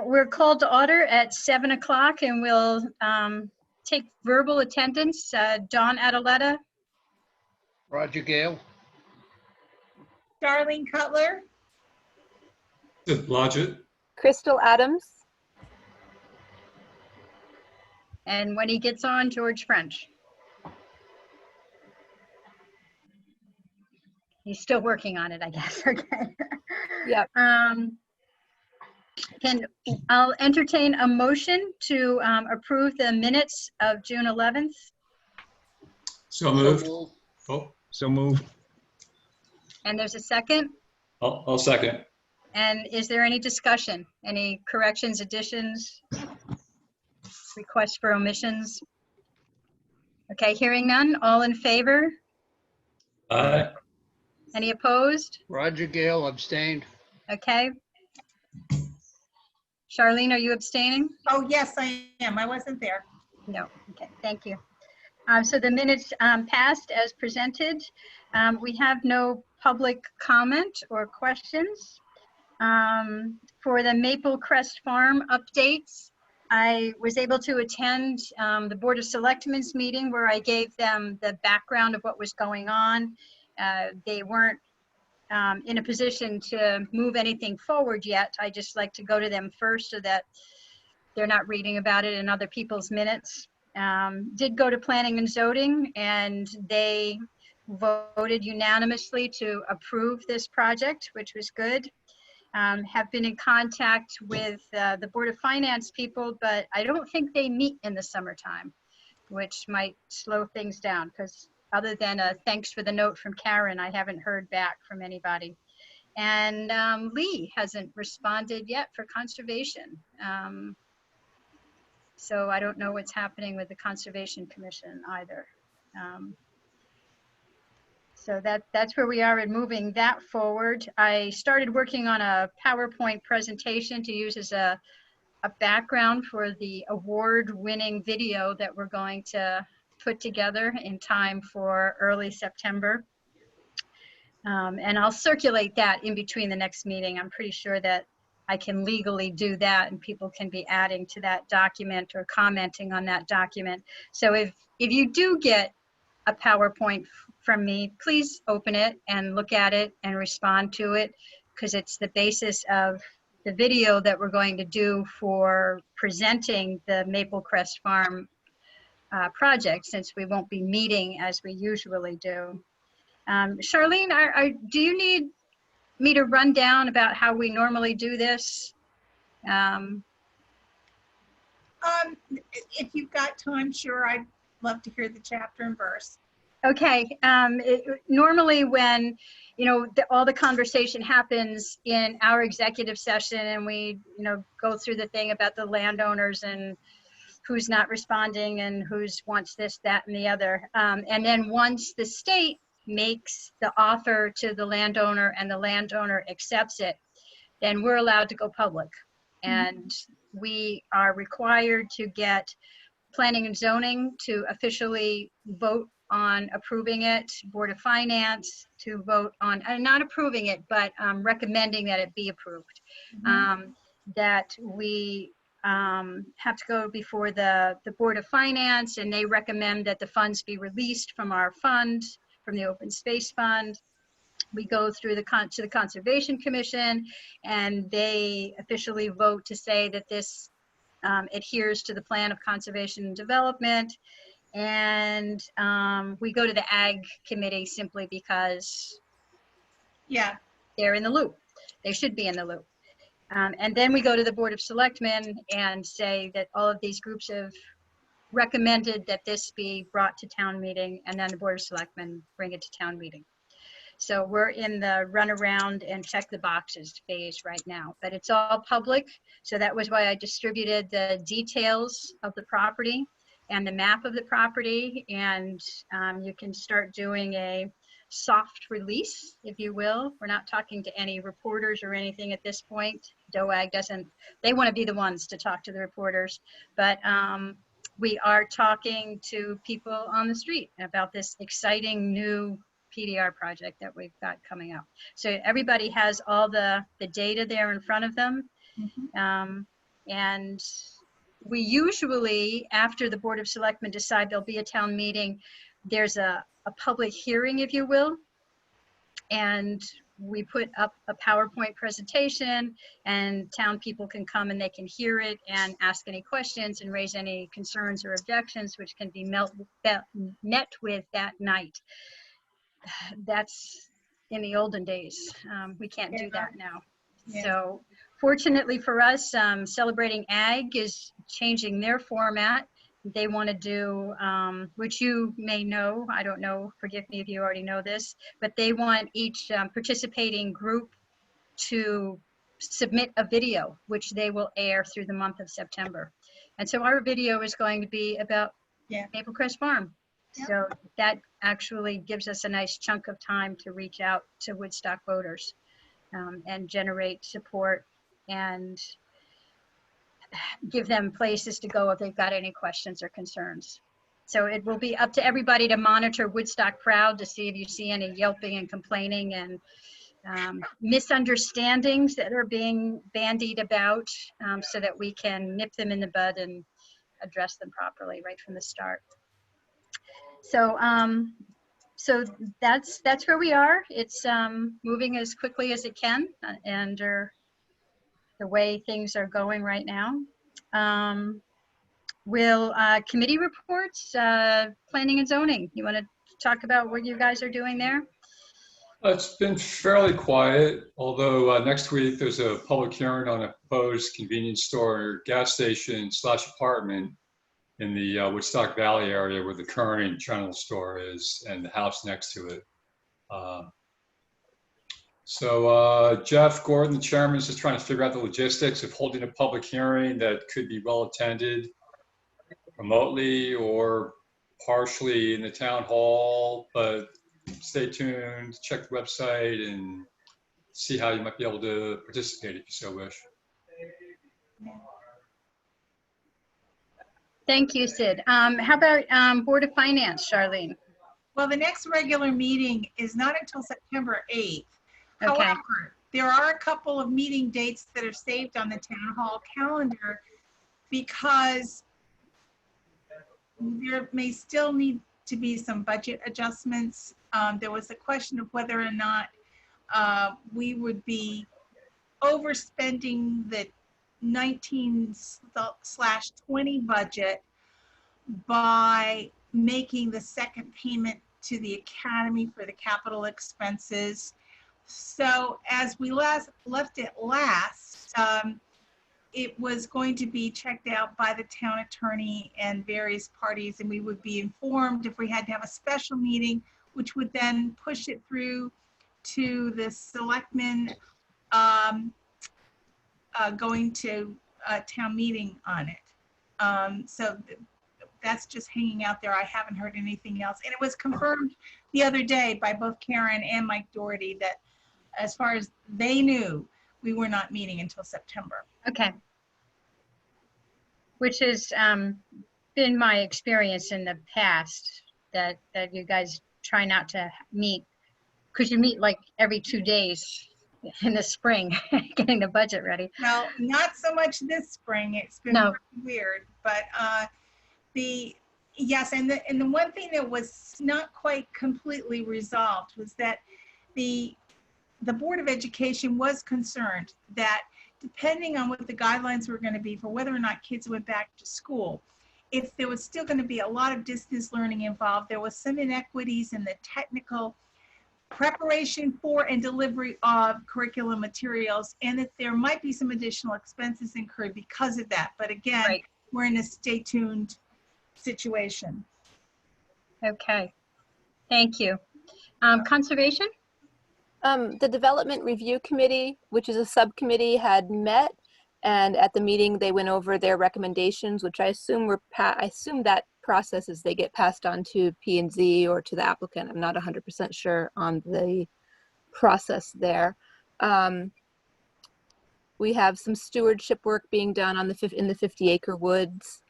We're called to order at 7 o'clock and we'll take verbal attendance. Dawn Adeletta, Roger Gale. Darlene Cutler, Sid Blodgett. Crystal Adams. and when he gets on, George French. He's still working on it, I guess. Okay. Yep. I'll entertain a motion to approve the minutes of June 11th. So moved. Oh, So moved. And there's a second. I'll second. And is there any discussion? Any corrections, additions, requests for omissions? Okay, hearing none. All in favor? Aye. Any opposed? Roger Gale abstained. Okay. Charlene, are you abstaining? oh, yes, I am. I wasn't there. No. Okay, thank you. So the minutes passed as presented. We have no public comment or questions. For the Maple Crest Farm updates, I was able to attend the Board of Selectmen's meeting where I gave them the background of what was going on. They weren't in a position to move anything forward yet. I just like to go to them first so that they're not reading about it in other people's minutes. Did go to Planning and Zoning, and they voted unanimously to approve this project, which was good. Have been in contact with the Board of Finance people, but I don't think they meet in the summertime, which might slow things down because other than a thanks for the note from Karen, I haven't heard back from anybody. And Lee hasn't responded yet for conservation. So I don't know what's happening with the Conservation Commission either. So that's where we are in moving that forward. I started working on a PowerPoint presentation to use as a background for the award-winning video that we're going to put together in time for early September. And I'll circulate that in between the next meeting. I'm pretty sure that I can legally do that and people can be adding to that document or commenting on that document. So if you do get a PowerPoint from me, please open it and look at it and respond to it, because it's the basis of the video that we're going to do for presenting the Maple Crest Farm project, since we won't be meeting as we usually do. Charlene, do you need me to run down about how we normally do this? If you've got time, sure. I'd love to hear the chapter and verse. Okay. Normally when, all the conversation happens in our executive session and we, go through the thing about the landowners and who's not responding and who's wants this, that, and the other. And then once the state makes the offer to the landowner and the landowner accepts it, then we're allowed to go public. And we are required to get Planning and Zoning to officially vote on approving it, Board of Finance to vote on, not approving it, but recommending that it be approved. That we have to go before the Board of Finance, and they recommend that the funds be released from our fund, from the Open Space Fund. We go through to the Conservation Commission, and they officially vote to say that this adheres to the Plan of Conservation and Development. And we go to the Ag Committee simply because they're in the loop. They should be in the loop. And then we go to the Board of Selectmen and say that all of these groups have recommended that this be brought to town meeting, and then the Board of Selectmen bring it to town meeting. So we're in the run around and check the boxes phase right now, but it's all public. So that was why I distributed the details of the property and the map of the property, and you can start doing a soft release, if you will. We're not talking to any reporters or anything at this point. DOAG doesn't, they want to be the ones to talk to the reporters, but we are talking to people on the street about this exciting new PDR project that we've got coming up. So everybody has all the data there in front of them. And we usually, after the Board of Selectmen decide there'll be a town meeting, there's a public hearing, if you will. And we put up a PowerPoint presentation, and town people can come and they can hear it and ask any questions and raise any concerns or objections, which can be met with that night. That's in the olden days. We can't do that now. Yeah. So fortunately for us, Celebrating Ag is changing their format. They want to do, which you may know, I don't know, forgive me if you already know this, but they want each participating group to submit a video, which they will air through the month of September. And so our video is going to be about Maple Crest Farm. Yep. So that actually gives us a nice chunk of time to reach out to Woodstock voters and generate support and give them places to go if they've got any questions or concerns. So it will be up to everybody to monitor Woodstock Proud to see if you see any yelping and complaining and misunderstandings that are being bandied about, so that we can nip them in the bud and address them properly right from the start. So so that's where we are. It's moving as quickly as it can, and the way things are going right now. Will committee reports, planning and zoning, you want to talk about what you guys are doing there? It's been fairly quiet, although next week there's a public hearing on a proposed convenience store, gas station / apartment in the Woodstock Valley area where the current general store is and the house next to it. So Jeff Gordon, the chairman, is just trying to figure out the logistics of holding a public hearing that could be well attended remotely or partially in the town hall, but stay tuned, check the website and see how you might be able to participate if you so wish. Thank you, Sid. How about Board of Finance, Charlene? Well, the next regular meeting is not until September 8th. Okay. However, there are a couple of meeting dates that are saved on the town hall calendar because there may still need to be some budget adjustments. There was a question of whether or not we would be overspending the 19/20 budget by making the second payment to the academy for the capital expenses. So as we left it last, it was going to be checked out by the town attorney and various parties, and we would be informed if we had to have a special meeting, which would then push it through to the selectmen going to a town meeting on it. So that's just hanging out there. I haven't heard anything else. And it was confirmed the other day by both Karen and Mike Doherty that as far as they knew, we were not meeting until September. Okay. Which has been my experience in the past, that you guys try not to meet, because you meet like every 2 days in the spring, getting the budget ready. Well, not so much this spring. It's been No. weird, but yes, and the one thing that was not quite completely resolved was that the Board of Education was concerned that depending on what the guidelines were going to be for whether or not kids went back to school, if there was still going to be a lot of distance learning involved, there was some inequities in the technical preparation for and delivery of curriculum materials, and that there might be some additional expenses incurred because of that. But again, Right. We're in a stay tuned situation. Okay. Thank you. Conservation? The Development Review Committee, which is a subcommittee, had met, and at the meeting they went over their recommendations, which I assume I assume that process is they get passed on to P&Z or to the applicant. I'm not 100% sure on the process there. We have some stewardship work being done on in the 50-acre woods,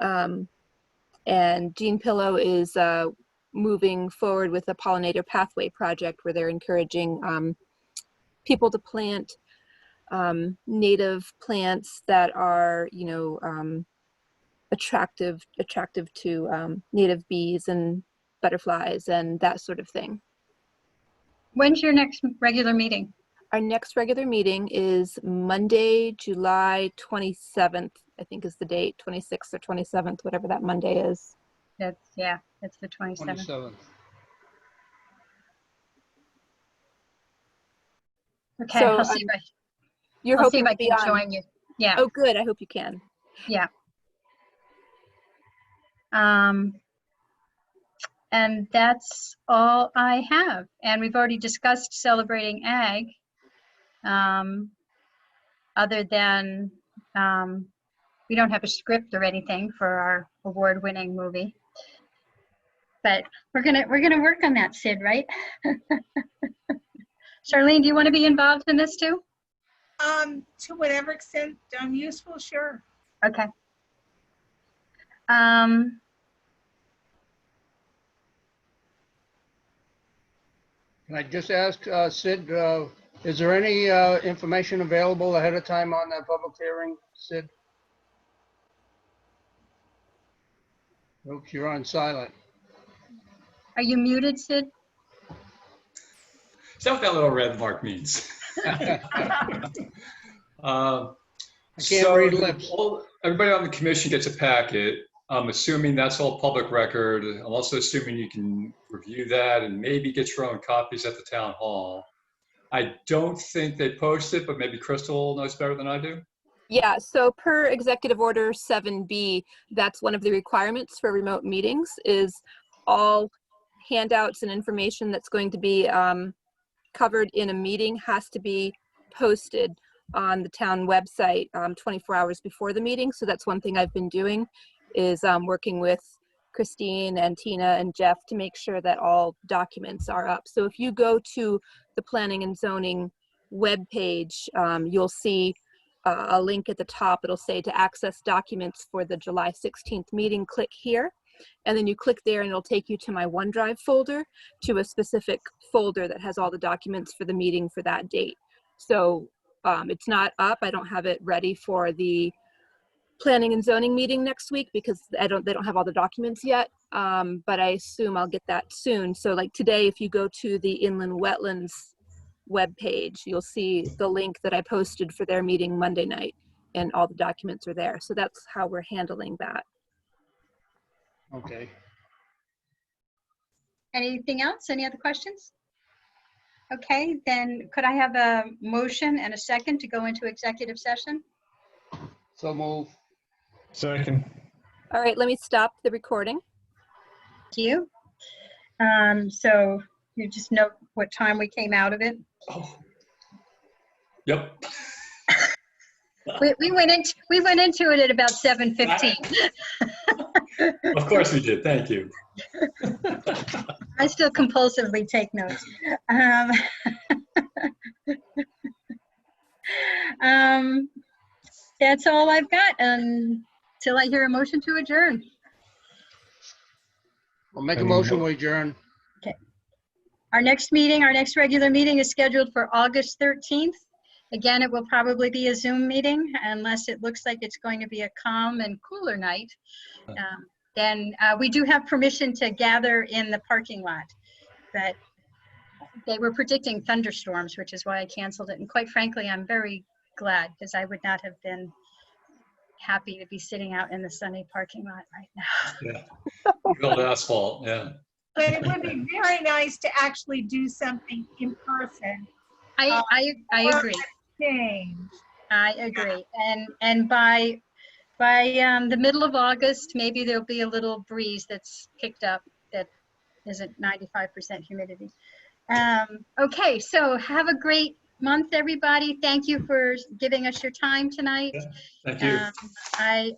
and Jean Pillow is moving forward with a pollinator pathway project where they're encouraging people to plant native plants that are, attractive to native bees and butterflies and that sort of thing. When's your next regular meeting? Our next regular meeting is Monday, July 27th, I think is the date, 26th or 27th, whatever that Monday is. That's the 27th. 27th. Okay, So, I'll see if You're I'll see hoping if I to be can on. join you. Yeah. Oh, good. I hope you can. And that's all I have. And we've already discussed celebrating ag. Other than we don't have a script or anything for our award-winning movie, but we're gonna work on that, Sid, right? Charlene, do you want to be involved in this too? To whatever extent I'm useful, sure. Okay. Can I just ask, Sid, is there any information available ahead of time on that public hearing, Sid? Oops, you're on silent. Are you muted, Sid? Is that what that little red mark means? I can't read lips. Everybody on the commission gets a packet. I'm assuming that's all public record. I'm also assuming you can review that and maybe get your own copies at the town hall. I don't think they post it, but maybe Crystal knows better than I do. Yeah, so per Executive Order 7B, that's one of the requirements for remote meetings is all handouts and information that's going to be covered in a meeting has to be posted on the town website 24 hours before the meeting. So that's one thing I've been doing is working with Christine and Tina and Jeff to make sure that all documents are up. So if you go to the Planning and Zoning webpage, you'll see a link at the top. It'll say to access documents for the July 16th meeting, click here. And then you click there and it'll take you to my OneDrive folder, to a specific folder that has all the documents for the meeting for that date. So it's not up. I don't have it ready for the Planning and Zoning meeting next week because they don't have all the documents yet. But I assume I'll get that soon. So like today, if you go to the Inland Wetlands webpage, you'll see the link that I posted for their meeting Monday night and all the documents are there. So that's how we're handling that. Okay. Anything else? Any other questions? Okay, then could I have a motion and a second to go into executive session? So move. Second. All right, let me stop the recording. Thank you. So you just note what time we came out of it. Oh. Yep. We went into it at about 7:15. Of course we did. Thank you. I still compulsively take notes. That's all I've got until I hear a motion to adjourn. I'll make a motion, we adjourn. Our next regular meeting is scheduled for August 13th. Again, it will probably be a Zoom meeting unless it looks like it's going to be a calm and cooler night. Then we do have permission to gather in the parking lot, but they were predicting thunderstorms, which is why I canceled it. And quite frankly, I'm very glad because I would not have been happy to be sitting out in the sunny parking lot right now. Yeah. Real asphalt. Yeah. But it would be very nice to actually do something in person. I agree. Change. I agree. And by the middle of August, maybe there'll be a little breeze that's picked up that isn't 95% humidity. Okay, so have a great month, everybody. Thank you for giving us your time tonight. Thank you. I